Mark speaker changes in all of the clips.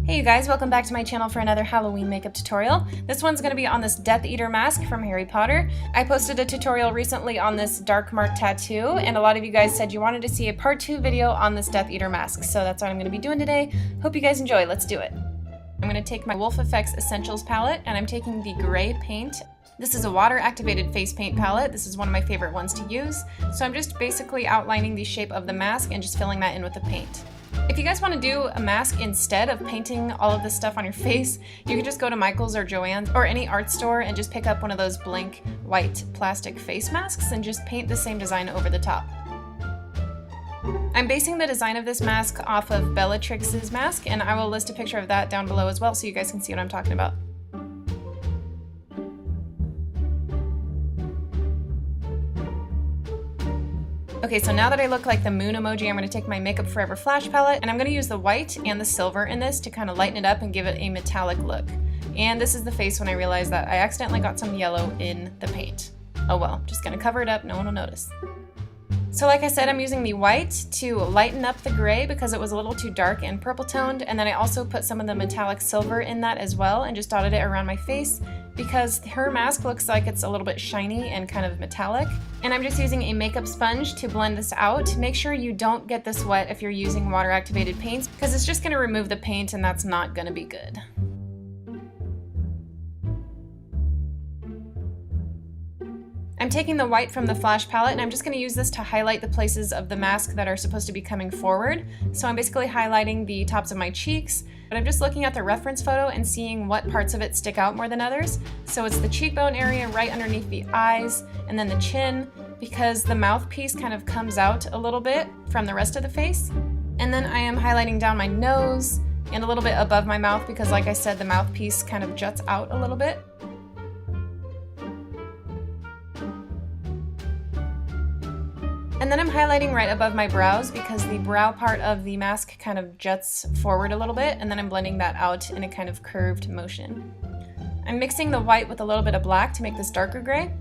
Speaker 1: Hey you guys, welcome back to my channel for another Halloween makeup tutorial. This one's going to be on this Death Eater mask from Harry Potter. I posted a tutorial recently on this dark mark tattoo, and a lot of you guys said you wanted to see a part 2 video on this Death Eater mask, so that's what I'm going to be doing today. Hope you guys enjoy. Let's do it. I'm going to take my Wolf Effects Essentials palette, and I'm taking the gray paint. This is a water-activated face paint palette. This is one of my favorite ones to use. So I'm just basically outlining the shape of the mask and just filling that in with the paint. If you guys want to do a mask instead of painting all of this stuff on your face, you can just go to Michael's or Joann's or any art store and just pick up one of those blank white plastic face masks and just paint the same design over the top. I'm basing the design of this mask off of Bellatrix's mask, and I will list a picture of that down below as well so you guys can see what I'm talking about. Okay, so now that I look like the moon emoji, I'm going to take my Makeup Forever Flash palette, and I'm going to use the white and the silver in this to kind of lighten it up and give it a metallic look. And this is the face when I realized that I accidentally got some yellow in the paint. Oh well, just going to cover it up, no one will notice. So like I said, I'm using the white to lighten up the gray because it was a little too dark and purple toned, and then I also put some of the metallic silver in that as well and just dotted it around my face because her mask looks like it's a little bit shiny and kind of metallic. And I'm just using a makeup sponge to blend this out. Make sure you don't get this wet if you're using water activated paints because it's just going to remove the paint and that's not going to be good. I'm taking the white from the Flash palette and I'm just going to use this to highlight the places of the mask that are supposed to be coming forward. So I'm basically highlighting the tops of my cheeks, but I'm just looking at the reference photo and seeing what parts of it stick out more than others. So it's the cheekbone area right underneath the eyes and then the chin because the mouthpiece kind of comes out a little bit from the rest of the face. And then I am highlighting down my nose and a little bit above my mouth because like I said, the mouthpiece kind of juts out a little bit. And then I'm highlighting right above my brows because the brow part of the mask kind of juts forward a little bit, and then I'm blending that out in a kind of curved motion. I'm mixing the white with a little bit of black to make this darker gray,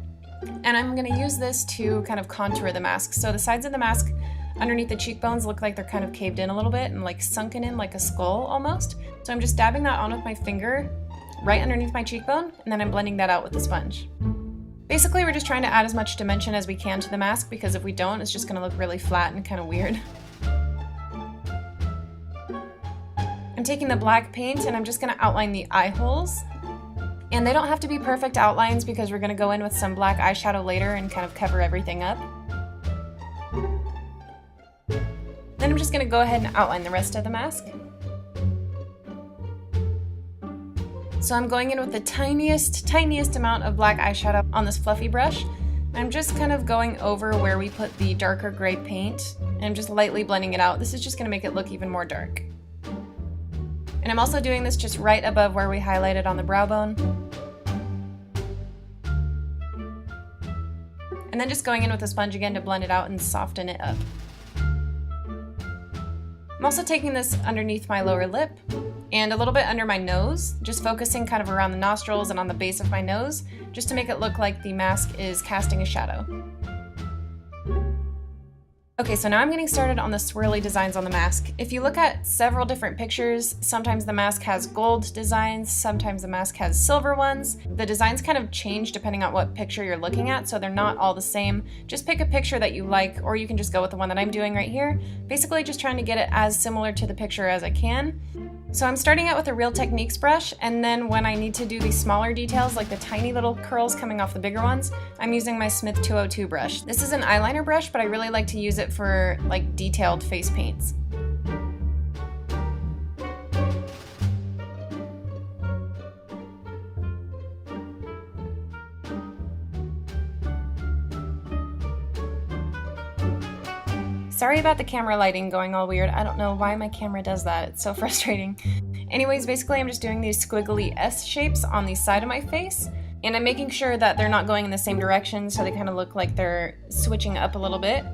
Speaker 1: and I'm going to use this to kind of contour the mask. So the sides of the mask underneath the cheekbones look like they're kind of caved in a little bit and like sunken in like a skull almost. So I'm just dabbing that on with my finger right underneath my cheekbone, and then I'm blending that out with the sponge. Basically, we're just trying to add as much dimension as we can to the mask because if we don't, it's just going to look really flat and kind of weird. I'm taking the black paint and I'm just going to outline the eye holes. And they don't have to be perfect outlines because we're going to go in with some black eyeshadow later and kind of cover everything up. Then I'm just going to go ahead and outline the rest of the mask. So I'm going in with the tiniest amount of black eyeshadow on this fluffy brush. I'm just kind of going over where we put the darker gray paint and I'm just lightly blending it out. This is just going to make it look even more dark. And I'm also doing this just right above where we highlighted on the brow bone. And then just going in with a sponge again to blend it out and soften it up. I'm also taking this underneath my lower lip and a little bit under my nose, just focusing kind of around the nostrils and on the base of my nose, just to make it look like the mask is casting a shadow. Okay, so now I'm getting started on the swirly designs on the mask. If you look at several different pictures, sometimes the mask has gold designs, sometimes the mask has silver ones. The designs kind of change depending on what picture you're looking at, so they're not all the same. Just pick a picture that you like, or you can just go with the one that I'm doing right here. Basically just trying to get it as similar to the picture as I can. So I'm starting out with a Real Techniques brush, and then when I need to do these smaller details, like the tiny little curls coming off the bigger ones, I'm using my Smith 202 brush. This is an eyeliner brush, but I really like to use it for like detailed face paints. Sorry about the camera lighting going all weird. I don't know why my camera does that. It's so frustrating. Anyways, basically I'm just doing these squiggly S shapes on the side of my face, and I'm making sure that they're not going in the same direction so they kind of look like they're switching up a little bit.